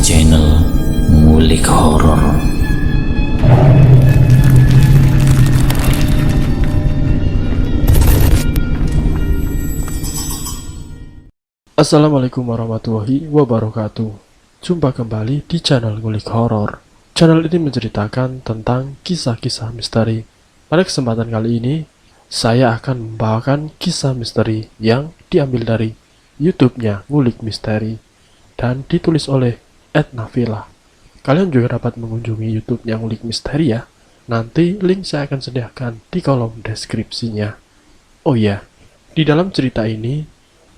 channel Ngulik Horor. Assalamualaikum warahmatullahi wabarakatuh. Jumpa kembali di channel Ngulik Horor. Channel ini menceritakan tentang kisah-kisah misteri. Pada kesempatan kali ini, saya akan membawakan kisah misteri yang diambil dari YouTube-nya Ngulik Misteri dan ditulis oleh Nafila. Kalian juga dapat mengunjungi YouTube-nya Ngulik Misteri ya. Nanti link saya akan sediakan di kolom deskripsinya. Oh iya, di dalam cerita ini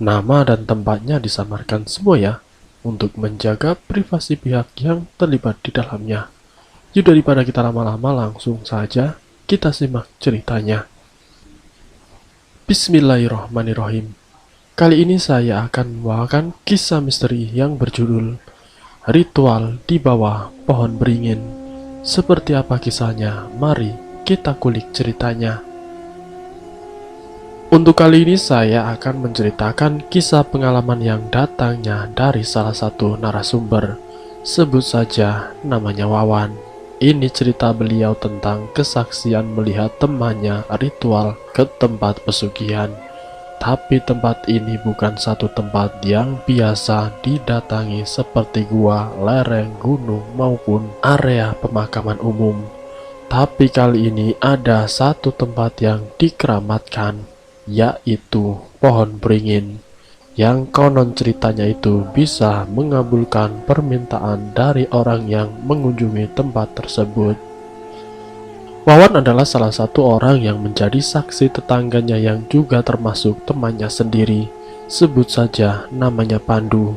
nama dan tempatnya disamarkan semua ya, untuk menjaga privasi pihak yang terlibat di dalamnya. Yuk daripada kita lama-lama, langsung saja kita simak ceritanya. Bismillahirrahmanirrahim. Kali ini saya akan membawakan kisah misteri yang berjudul Ritual di Bawah Pohon Beringin. Seperti apa kisahnya? Mari kita kulik ceritanya. Untuk kali ini saya akan menceritakan kisah pengalaman yang datangnya dari salah satu narasumber. Sebut saja namanya Wawan. Ini cerita beliau tentang kesaksian melihat temannya ritual ke tempat pesugihan. Tapi tempat ini bukan satu tempat yang biasa didatangi seperti gua, lereng, gunung, maupun area pemakaman umum. Tapi kali ini ada satu tempat yang dikeramatkan, yaitu pohon beringin, yang konon ceritanya itu bisa mengabulkan permintaan dari orang yang mengunjungi tempat tersebut. Wawan adalah salah satu orang yang menjadi saksi tetangganya yang juga termasuk temannya sendiri. Sebut saja namanya Pandu.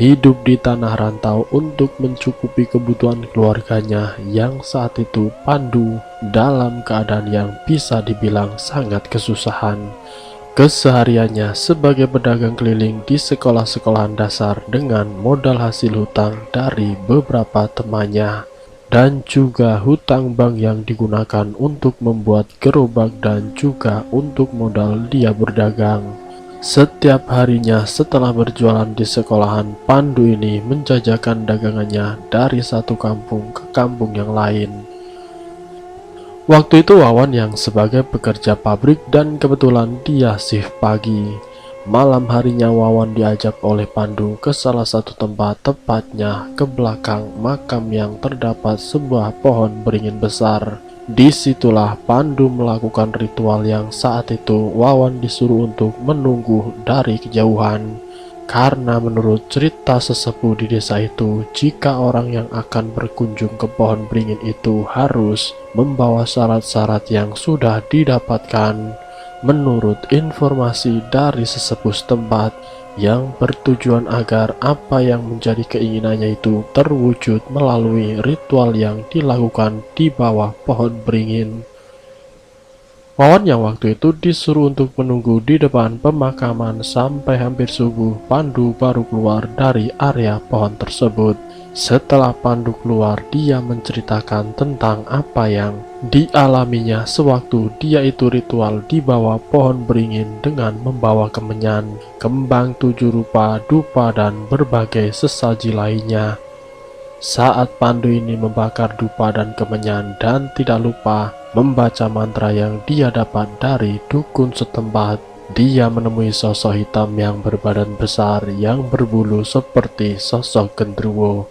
Hidup di tanah rantau untuk mencukupi kebutuhan keluarganya, yang saat itu Pandu dalam keadaan yang bisa dibilang sangat kesusahan. Kesehariannya sebagai pedagang keliling di sekolah-sekolahan dasar dengan modal hasil hutang dari beberapa temannya, dan juga hutang bank yang digunakan untuk membuat gerobak dan juga untuk modal dia berdagang. Setiap harinya setelah berjualan di sekolahan, Pandu ini menjajakan dagangannya dari satu kampung ke kampung yang lain. Waktu itu Wawan yang sebagai pekerja pabrik dan kebetulan dia shift pagi. Malam harinya Wawan diajak oleh Pandu ke salah satu tempat, tepatnya ke belakang makam yang terdapat sebuah pohon beringin besar. Disitulah Pandu melakukan ritual yang saat itu Wawan disuruh untuk menunggu dari kejauhan. Karena menurut cerita sesepuh di desa itu, jika orang yang akan berkunjung ke pohon beringin itu harus membawa syarat-syarat yang sudah didapatkan menurut informasi dari sesepuh setempat, yang bertujuan agar apa yang menjadi keinginannya itu terwujud melalui ritual yang dilakukan di bawah pohon beringin. Wawan yang waktu itu disuruh untuk menunggu di depan pemakaman sampai hampir subuh. Pandu baru keluar dari area pohon tersebut. Setelah Pandu keluar, dia menceritakan tentang apa yang dialaminya sewaktu dia itu ritual di bawah pohon beringin dengan membawa kemenyan, kembang 7 rupa, dupa, dan berbagai sesaji lainnya. Saat Pandu ini membakar dupa dan kemenyan dan tidak lupa membaca mantra yang dia dapat dari dukun setempat, dia menemui sosok hitam yang berbadan besar yang berbulu seperti sosok genderuwo.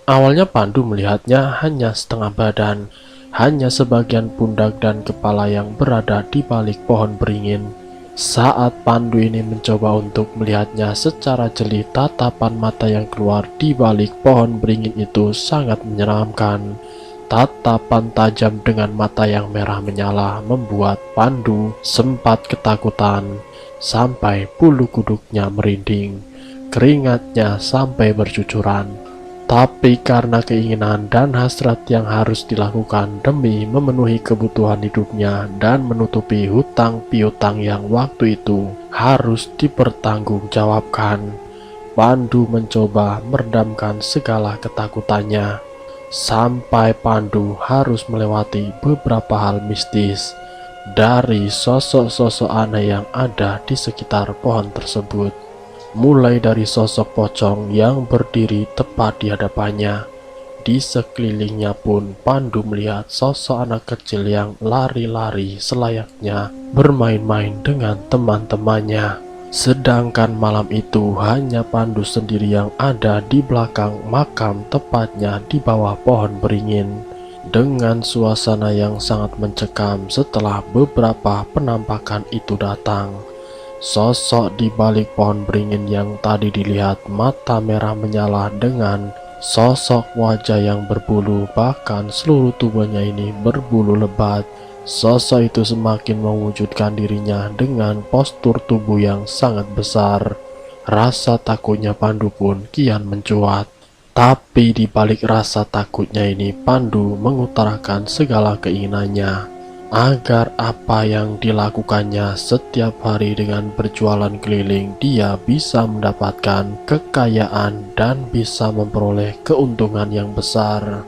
Awalnya Pandu melihatnya hanya setengah badan, hanya sebagian pundak dan kepala yang berada di balik pohon beringin. Saat Pandu ini mencoba untuk melihatnya secara jeli, tatapan mata yang keluar di balik pohon beringin itu sangat menyeramkan. Tatapan tajam dengan mata yang merah menyala membuat Pandu sempat ketakutan, sampai bulu kuduknya merinding, keringatnya sampai bercucuran. Tapi karena keinginan dan hasrat yang harus dilakukan demi memenuhi kebutuhan hidupnya dan menutupi hutang piutang yang waktu itu harus dipertanggungjawabkan, Pandu mencoba meredamkan segala ketakutannya. Sampai Pandu harus melewati beberapa hal mistis dari sosok-sosok aneh yang ada di sekitar pohon tersebut. mulai dari sosok pocong yang berdiri tepat di hadapannya. Di sekelilingnya pun Pandu melihat sosok anak kecil yang lari-lari selayaknya bermain-main dengan teman-temannya. Sedangkan malam itu hanya Pandu sendiri yang ada di belakang makam, tepatnya di bawah pohon beringin. Dengan suasana yang sangat mencekam setelah beberapa penampakan itu datang. Sosok di balik pohon beringin yang tadi dilihat mata merah menyala dengan sosok wajah yang berbulu, bahkan seluruh tubuhnya ini berbulu lebat. Sosok itu semakin mewujudkan dirinya dengan postur tubuh yang sangat besar. Rasa takutnya Pandu pun kian mencuat. Tapi di balik rasa takutnya ini, Pandu mengutarakan segala keinginannya agar apa yang dilakukannya setiap hari dengan berjualan keliling, dia bisa mendapatkan kekayaan dan bisa memperoleh keuntungan yang besar.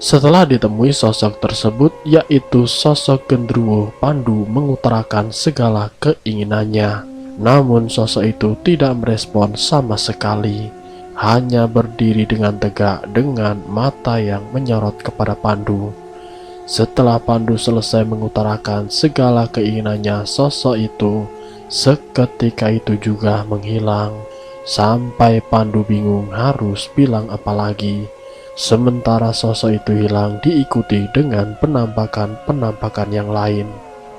Setelah ditemui sosok tersebut, yaitu sosok Gendruwo, Pandu mengutarakan segala keinginannya. Namun sosok itu tidak merespon sama sekali, hanya berdiri dengan tegak dengan mata yang menyorot kepada Pandu. Setelah Pandu selesai mengutarakan segala keinginannya, sosok itu seketika itu juga menghilang, sampai Pandu bingung harus bilang apa lagi. Sementara sosok itu hilang diikuti dengan penampakan-penampakan yang lain.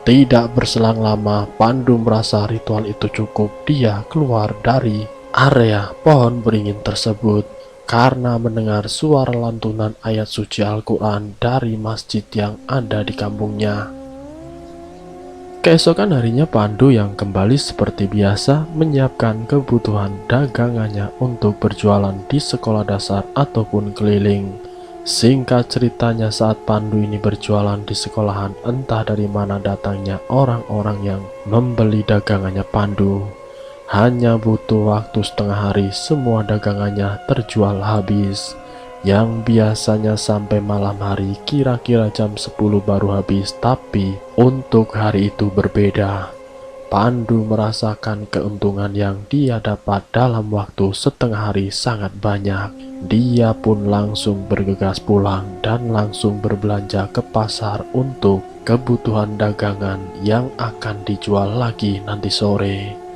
Tidak berselang lama, Pandu merasa ritual itu cukup. Dia keluar dari area pohon beringin tersebut karena mendengar suara lantunan ayat suci Al-Quran dari masjid yang ada di kampungnya. Keesokan harinya, Pandu yang kembali seperti biasa menyiapkan kebutuhan dagangannya untuk berjualan di sekolah dasar ataupun keliling. Singkat ceritanya, saat Pandu ini berjualan di sekolahan, entah dari mana datangnya orang-orang yang membeli dagangannya Pandu. Hanya butuh waktu setengah hari, semua dagangannya terjual habis. Yang biasanya sampai malam hari, kira-kira jam 10 baru habis. Tapi untuk hari itu berbeda. Pandu merasakan keuntungan yang dia dapat dalam waktu setengah hari sangat banyak. Dia pun langsung bergegas pulang dan langsung berbelanja ke pasar untuk kebutuhan dagangan yang akan dijual lagi nanti sore.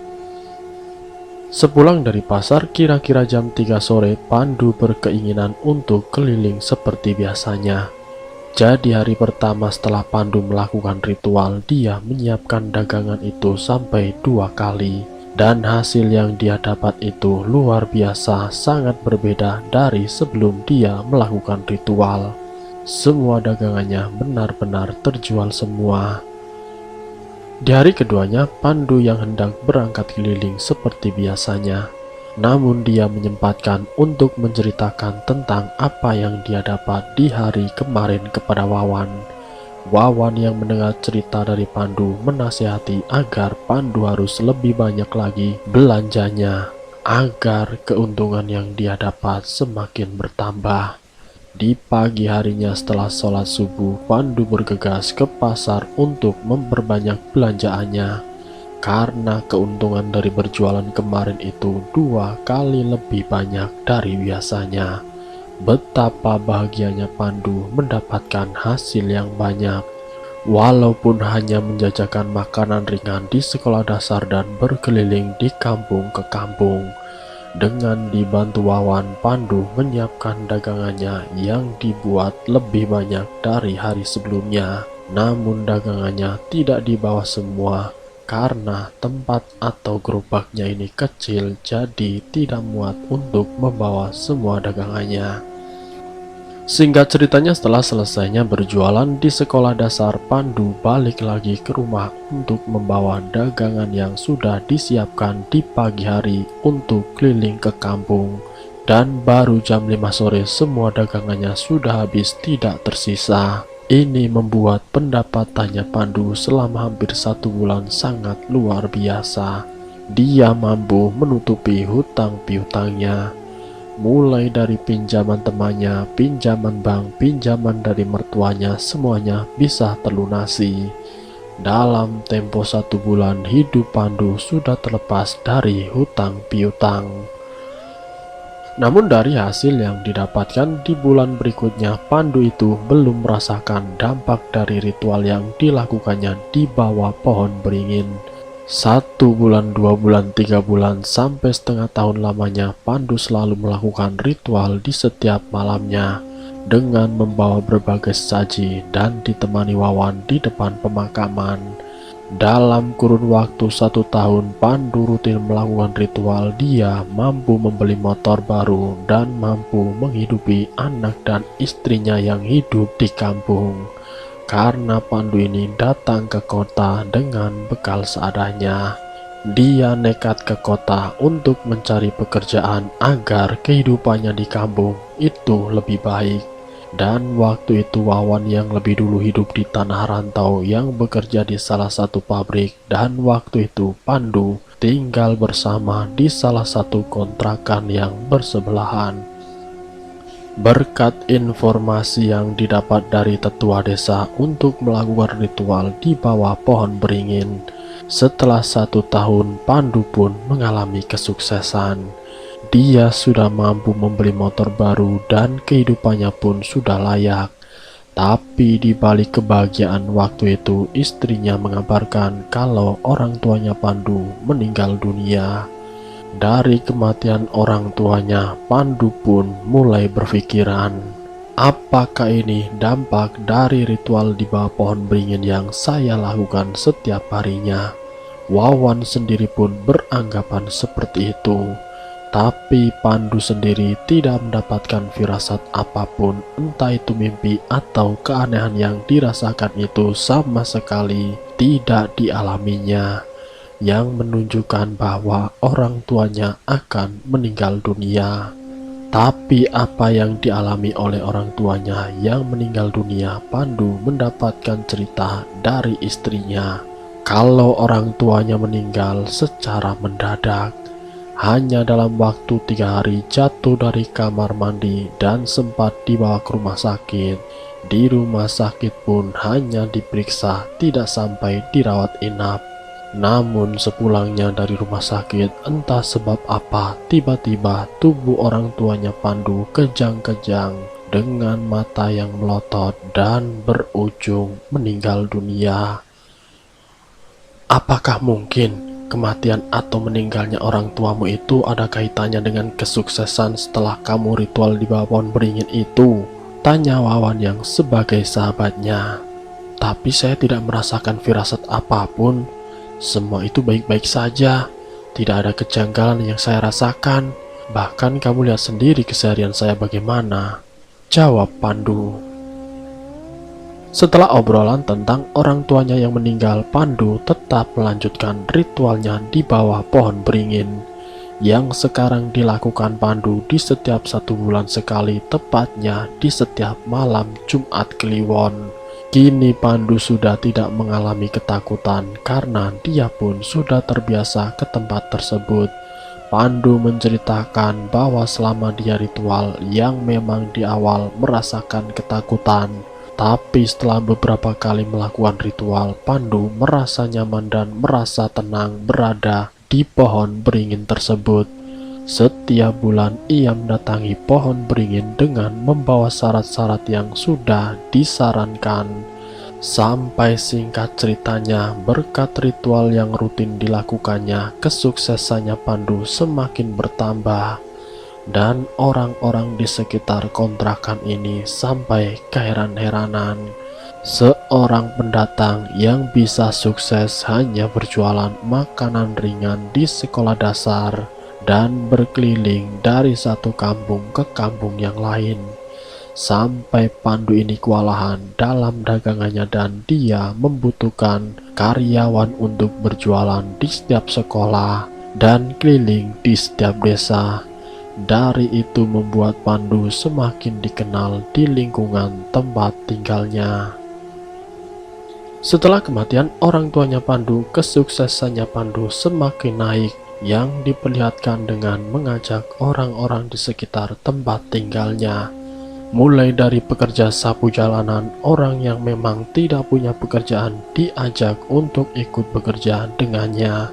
Sepulang dari pasar, kira-kira jam 3 sore, Pandu berkeinginan untuk keliling seperti biasanya. Jadi hari pertama setelah Pandu melakukan ritual, dia menyiapkan dagangan itu sampai 2 kali. Dan hasil yang dia dapat itu luar biasa, sangat berbeda dari sebelum dia melakukan ritual. Semua dagangannya benar-benar terjual semua. Di hari keduanya, Pandu yang hendak berangkat keliling seperti biasanya. Namun dia menyempatkan untuk menceritakan tentang apa yang dia dapat di hari kemarin kepada Wawan. Wawan yang mendengar cerita dari Pandu menasihati agar Pandu harus lebih banyak lagi belanjanya, agar keuntungan yang dia dapat semakin bertambah. Di pagi harinya setelah sholat subuh, Pandu bergegas ke pasar untuk memperbanyak belanjaannya. Karena keuntungan dari berjualan kemarin itu 2 kali lebih banyak dari biasanya. Betapa bahagianya Pandu mendapatkan hasil yang banyak. Walaupun hanya menjajakan makanan ringan di sekolah dasar dan berkeliling di kampung ke kampung. Dengan dibantu Wawan, Pandu menyiapkan dagangannya yang dibuat lebih banyak dari hari sebelumnya. Namun dagangannya tidak dibawa semua karena tempat atau gerobaknya ini kecil, jadi tidak muat untuk membawa semua dagangannya. Singkat ceritanya, setelah selesainya berjualan di sekolah dasar, Pandu balik lagi ke rumah untuk membawa dagangan yang sudah disiapkan di pagi hari untuk keliling ke kampung. Dan baru jam 5 sore semua dagangannya sudah habis, tidak tersisa. Ini membuat pendapatannya Pandu selama hampir 1 bulan sangat luar biasa. Dia mampu menutupi hutang piutangnya. Mulai dari pinjaman temannya, pinjaman bank, pinjaman dari mertuanya, semuanya bisa terlunasi. Dalam tempo 1 bulan hidup Pandu sudah terlepas dari hutang piutang. Namun dari hasil yang didapatkan di bulan berikutnya, Pandu itu belum merasakan dampak dari ritual yang dilakukannya di bawah pohon beringin. 1 bulan, 2 bulan, 3 bulan, sampai setengah tahun lamanya Pandu selalu melakukan ritual di setiap malamnya dengan membawa berbagai saji dan ditemani Wawan di depan pemakaman. Dalam kurun waktu 1 tahun, Pandu rutin melakukan ritual. Dia mampu membeli motor baru dan mampu menghidupi anak dan istrinya yang hidup di kampung. Karena Pandu ini datang ke kota dengan bekal seadanya, dia nekat ke kota untuk mencari pekerjaan agar kehidupannya di kampung itu lebih baik. Dan waktu itu Wawan yang lebih dulu hidup di tanah rantau yang bekerja di salah satu pabrik, dan waktu itu Pandu tinggal bersama di salah satu kontrakan yang bersebelahan. Berkat informasi yang didapat dari tetua desa untuk melakukan ritual di bawah pohon beringin, setelah 1 tahun Pandu pun mengalami kesuksesan. Dia sudah mampu membeli motor baru dan kehidupannya pun sudah layak. Tapi di balik kebahagiaan waktu itu, istrinya mengabarkan kalau orang tuanya Pandu meninggal dunia. Dari kematian orang tuanya, Pandu pun mulai berpikiran, apakah ini dampak dari ritual di bawah pohon beringin yang saya lakukan setiap harinya? Wawan sendiri pun beranggapan seperti itu. Tapi Pandu sendiri tidak mendapatkan firasat apapun, entah itu mimpi atau keanehan yang dirasakan itu sama sekali tidak dialaminya, yang menunjukkan bahwa orang tuanya akan meninggal dunia. Tapi apa yang dialami oleh orang tuanya yang meninggal dunia, Pandu mendapatkan cerita dari istrinya. Kalau orang tuanya meninggal secara mendadak, hanya dalam waktu 3 hari jatuh dari kamar mandi dan sempat dibawa ke rumah sakit. Di rumah sakit pun hanya diperiksa, tidak sampai dirawat inap. Namun sepulangnya dari rumah sakit, entah sebab apa, tiba-tiba tubuh orang tuanya Pandu kejang-kejang dengan mata yang melotot dan berujung meninggal dunia. Apakah mungkin kematian atau meninggalnya orang tuamu itu ada kaitannya dengan kesuksesan setelah kamu ritual di bawah pohon beringin itu? Tanya Wawan yang sebagai sahabatnya. Tapi saya tidak merasakan firasat apapun. Semua itu baik-baik saja. Tidak ada kejanggalan yang saya rasakan. Bahkan kamu lihat sendiri keseharian saya bagaimana, jawab Pandu. Setelah obrolan tentang orang tuanya yang meninggal, Pandu tetap melanjutkan ritualnya di bawah pohon beringin, yang sekarang dilakukan Pandu di setiap 1 bulan sekali, tepatnya di setiap malam Jumat Kliwon. Kini Pandu sudah tidak mengalami ketakutan karena dia pun sudah terbiasa ke tempat tersebut. Pandu menceritakan bahwa selama dia ritual yang memang di awal merasakan ketakutan, tapi setelah beberapa kali melakukan ritual, Pandu merasa nyaman dan merasa tenang berada di pohon beringin tersebut. Setiap bulan ia mendatangi pohon beringin dengan membawa syarat-syarat yang sudah disarankan. Sampai singkat ceritanya, berkat ritual yang rutin dilakukannya, kesuksesannya Pandu semakin bertambah. Dan orang-orang di sekitar kontrakan ini sampai keheran-heranan. Seorang pendatang yang bisa sukses hanya berjualan makanan ringan di sekolah dasar dan berkeliling dari satu kampung ke kampung yang lain. Sampai Pandu ini kewalahan dalam dagangannya dan dia membutuhkan karyawan untuk berjualan di setiap sekolah dan keliling di setiap desa. Dari itu membuat Pandu semakin dikenal di lingkungan tempat tinggalnya. Setelah kematian orang tuanya Pandu, kesuksesannya Pandu semakin naik, yang diperlihatkan dengan mengajak orang-orang di sekitar tempat tinggalnya. Mulai dari pekerja sapu jalanan, orang yang memang tidak punya pekerjaan diajak untuk ikut bekerja dengannya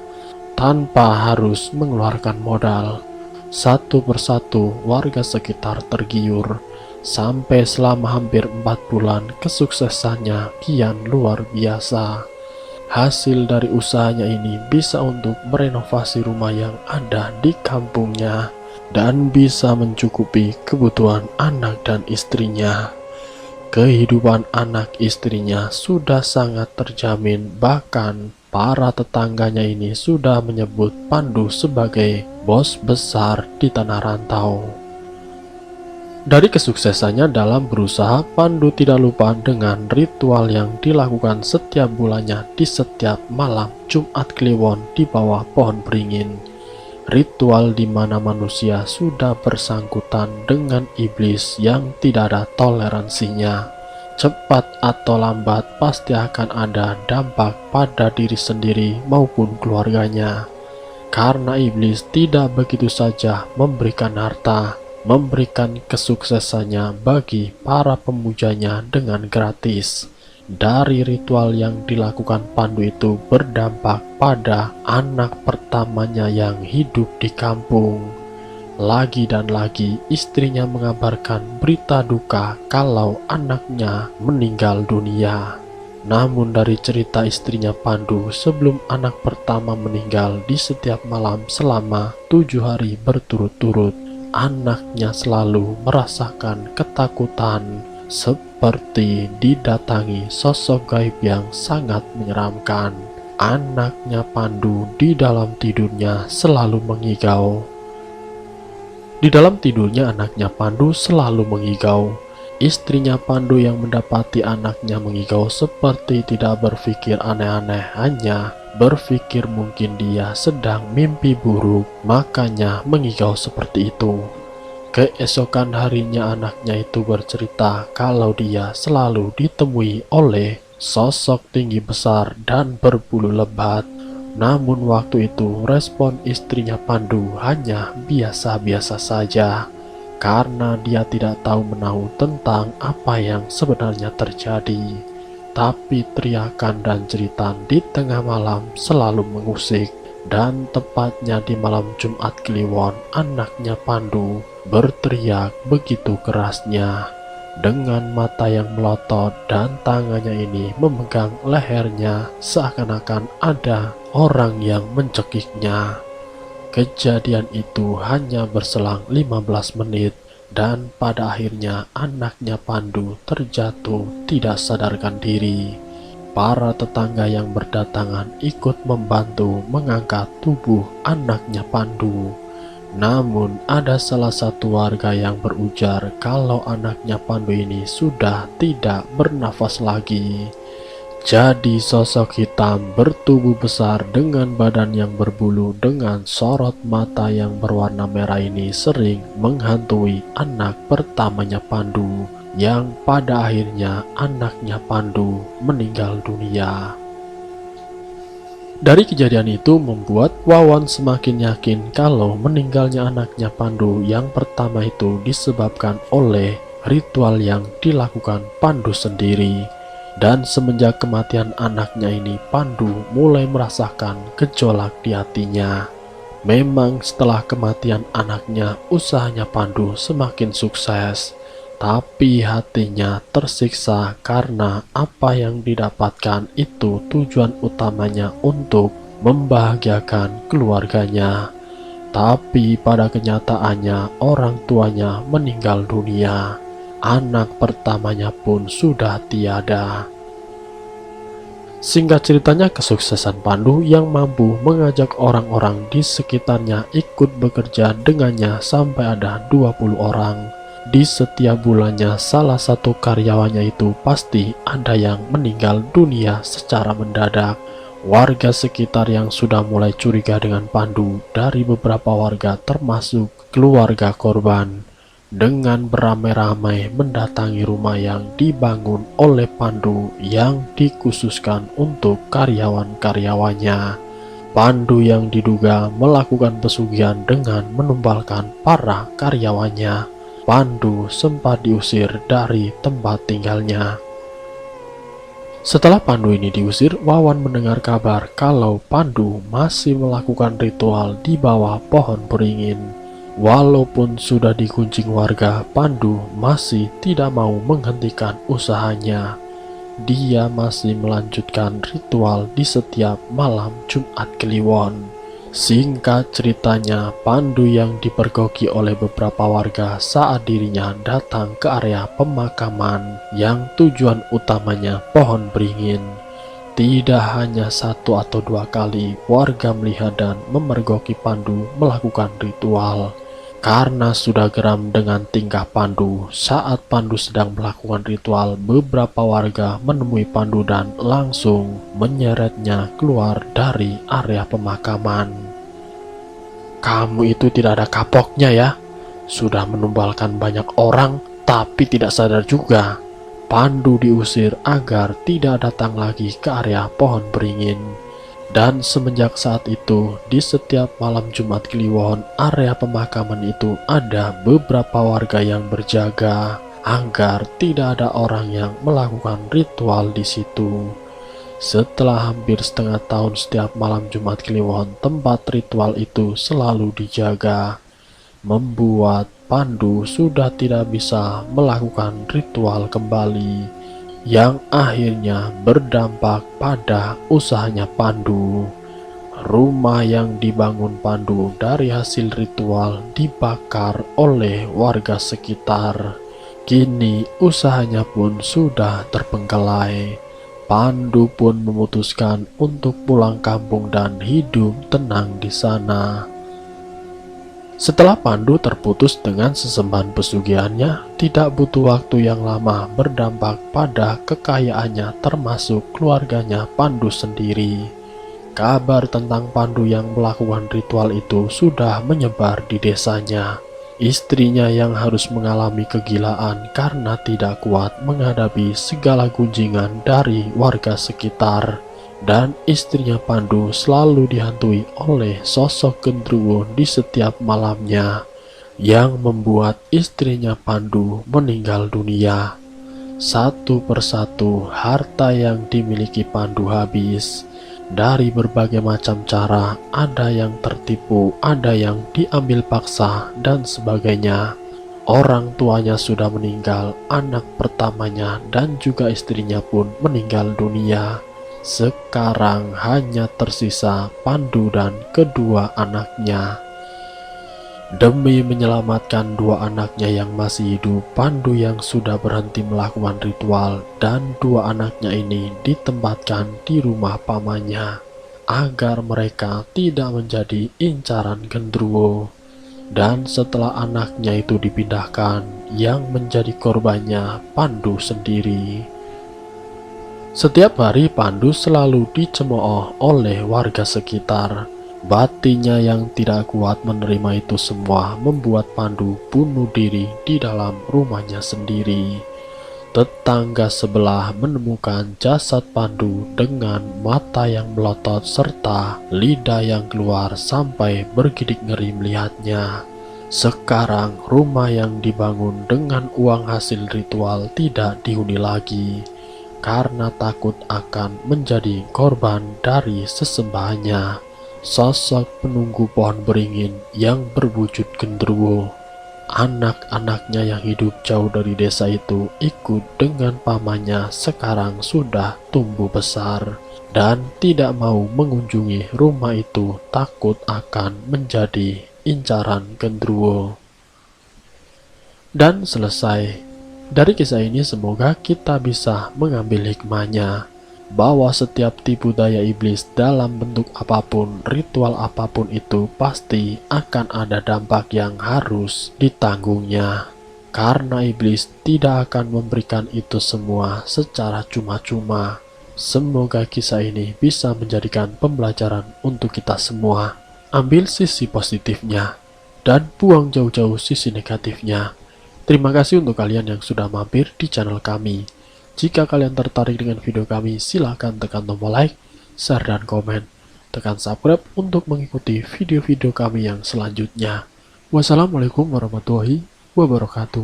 tanpa harus mengeluarkan modal. Satu persatu warga sekitar tergiur, sampai selama hampir 4 bulan kesuksesannya kian luar biasa. Hasil dari usahanya ini bisa untuk merenovasi rumah yang ada di kampungnya dan bisa mencukupi kebutuhan anak dan istrinya. Kehidupan anak istrinya sudah sangat terjamin, bahkan para tetangganya ini sudah menyebut Pandu sebagai bos besar di tanah rantau. Dari kesuksesannya dalam berusaha, Pandu tidak lupa dengan ritual yang dilakukan setiap bulannya di setiap malam Jumat Kliwon di bawah pohon beringin. Ritual di mana manusia sudah bersangkutan dengan iblis yang tidak ada toleransinya. Cepat atau lambat pasti akan ada dampak pada diri sendiri maupun keluarganya. Karena iblis tidak begitu saja memberikan harta, memberikan kesuksesannya bagi para pemujanya dengan gratis. Dari ritual yang dilakukan Pandu itu berdampak pada anak pertamanya yang hidup di kampung. Lagi dan lagi istrinya mengabarkan berita duka kalau anaknya meninggal dunia. Namun dari cerita istrinya Pandu, sebelum anak pertama meninggal di setiap malam selama 7 hari berturut-turut, anaknya selalu merasakan ketakutan, seperti didatangi sosok gaib yang sangat menyeramkan. Anaknya Pandu di dalam tidurnya selalu mengigau. Di dalam tidurnya anaknya Pandu selalu mengigau. Istrinya Pandu yang mendapati anaknya mengigau seperti tidak berpikir aneh-aneh, hanya berpikir mungkin dia sedang mimpi buruk, makanya mengigau seperti itu. Keesokan harinya anaknya itu bercerita kalau dia selalu ditemui oleh sosok tinggi besar dan berbulu lebat. Namun waktu itu respon istrinya Pandu hanya biasa-biasa saja, karena dia tidak tahu menahu tentang apa yang sebenarnya terjadi. Tapi teriakan dan jeritan di tengah malam selalu mengusik. Dan tepatnya di malam Jumat Kliwon, anaknya Pandu berteriak begitu kerasnya. Dengan mata yang melotot dan tangannya ini memegang lehernya seakan-akan ada orang yang mencekiknya. Kejadian itu hanya berselang 15 menit dan pada akhirnya anaknya Pandu terjatuh tidak sadarkan diri. Para tetangga yang berdatangan ikut membantu mengangkat tubuh anaknya Pandu. Namun ada salah satu warga yang berujar kalau anaknya Pandu ini sudah tidak bernafas lagi. Jadi sosok hitam bertubuh besar dengan badan yang berbulu dengan sorot mata yang berwarna merah ini sering menghantui anak pertamanya Pandu, yang pada akhirnya anaknya Pandu meninggal dunia. Dari kejadian itu membuat Wawan semakin yakin kalau meninggalnya anaknya Pandu yang pertama itu disebabkan oleh ritual yang dilakukan Pandu sendiri. Dan semenjak kematian anaknya ini, Pandu mulai merasakan gejolak di hatinya. Memang setelah kematian anaknya, usahanya Pandu semakin sukses. Tapi hatinya tersiksa karena apa yang didapatkan itu tujuan utamanya untuk membahagiakan keluarganya. Tapi pada kenyataannya orang tuanya meninggal dunia. Anak pertamanya pun sudah tiada. Singkat ceritanya, kesuksesan Pandu yang mampu mengajak orang-orang di sekitarnya ikut bekerja dengannya sampai ada 20 orang. Di setiap bulannya salah satu karyawannya itu pasti ada yang meninggal dunia secara mendadak. Warga sekitar yang sudah mulai curiga dengan Pandu, dari beberapa warga termasuk keluarga korban, dengan beramai-ramai mendatangi rumah yang dibangun oleh Pandu yang dikhususkan untuk karyawan-karyawannya. Pandu yang diduga melakukan pesugihan dengan menumbalkan para karyawannya. Pandu sempat diusir dari tempat tinggalnya. Setelah Pandu ini diusir, Wawan mendengar kabar kalau Pandu masih melakukan ritual di bawah pohon beringin. Walaupun sudah dikuncing warga, Pandu masih tidak mau menghentikan usahanya. Dia masih melanjutkan ritual di setiap malam Jumat Kliwon. Singkat ceritanya, Pandu yang dipergoki oleh beberapa warga saat dirinya datang ke area pemakaman yang tujuan utamanya pohon beringin. Tidak hanya satu atau dua kali warga melihat dan memergoki Pandu melakukan ritual. Karena sudah geram dengan tingkah Pandu, saat Pandu sedang melakukan ritual, beberapa warga menemui Pandu dan langsung menyeretnya keluar dari area pemakaman. "Kamu itu tidak ada kapoknya ya, sudah menumbalkan banyak orang tapi tidak sadar juga." Pandu diusir agar tidak datang lagi ke area pohon beringin. Dan semenjak saat itu, di setiap malam Jumat Kliwon, area pemakaman itu ada beberapa warga yang berjaga agar tidak ada orang yang melakukan ritual di situ. Setelah hampir setengah tahun setiap malam Jumat Kliwon, tempat ritual itu selalu dijaga, membuat Pandu sudah tidak bisa melakukan ritual kembali, yang akhirnya berdampak pada usahanya Pandu. Rumah yang dibangun Pandu dari hasil ritual dibakar oleh warga sekitar. Kini usahanya pun sudah terbengkalai. Pandu pun memutuskan untuk pulang kampung dan hidup tenang di sana. Setelah Pandu terputus dengan sesembahan pesugihannya, tidak butuh waktu yang lama berdampak pada kekayaannya termasuk keluarganya Pandu sendiri. Kabar tentang Pandu yang melakukan ritual itu sudah menyebar di desanya. Istrinya yang harus mengalami kegilaan karena tidak kuat menghadapi segala gunjingan dari warga sekitar. Dan istrinya Pandu selalu dihantui oleh sosok genderuwo di setiap malamnya, yang membuat istrinya Pandu meninggal dunia. Satu persatu harta yang dimiliki Pandu habis. Dari berbagai macam cara, ada yang tertipu, ada yang diambil paksa, dan sebagainya. Orang tuanya sudah meninggal, anak pertamanya dan juga istrinya pun meninggal dunia. Sekarang hanya tersisa Pandu dan kedua anaknya. Demi menyelamatkan dua anaknya yang masih hidup, Pandu yang sudah berhenti melakukan ritual dan dua anaknya ini ditempatkan di rumah pamannya agar mereka tidak menjadi incaran genderuwo. Dan setelah anaknya itu dipindahkan, yang menjadi korbannya Pandu sendiri. Setiap hari Pandu selalu dicemooh oleh warga sekitar. Batinnya yang tidak kuat menerima itu semua membuat Pandu bunuh diri di dalam rumahnya sendiri. Tetangga sebelah menemukan jasad Pandu dengan mata yang melotot serta lidah yang keluar sampai bergidik ngeri melihatnya. Sekarang rumah yang dibangun dengan uang hasil ritual tidak dihuni lagi, karena takut akan menjadi korban dari sesembahannya, sosok penunggu pohon beringin yang berwujud genderuwo. Anak-anaknya yang hidup jauh dari desa itu ikut dengan pamannya sekarang sudah tumbuh besar dan tidak mau mengunjungi rumah itu, takut akan menjadi incaran genderuwo. Dan selesai. Dari kisah ini semoga kita bisa mengambil hikmahnya bahwa setiap tipu daya iblis dalam bentuk apapun, ritual apapun itu pasti akan ada dampak yang harus ditanggungnya. Karena iblis tidak akan memberikan itu semua secara cuma-cuma. Semoga kisah ini bisa menjadikan pembelajaran untuk kita semua. Ambil sisi positifnya dan buang jauh-jauh sisi negatifnya. Terima kasih untuk kalian yang sudah mampir di channel kami. Jika kalian tertarik dengan video kami, silahkan tekan tombol like, share, dan komen. Tekan subscribe untuk mengikuti video-video kami yang selanjutnya. Wassalamualaikum warahmatullahi wabarakatuh. wabarakatuh.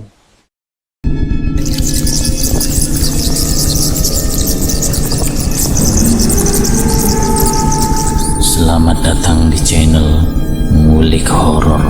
Selamat datang di channel Ngulik Horor.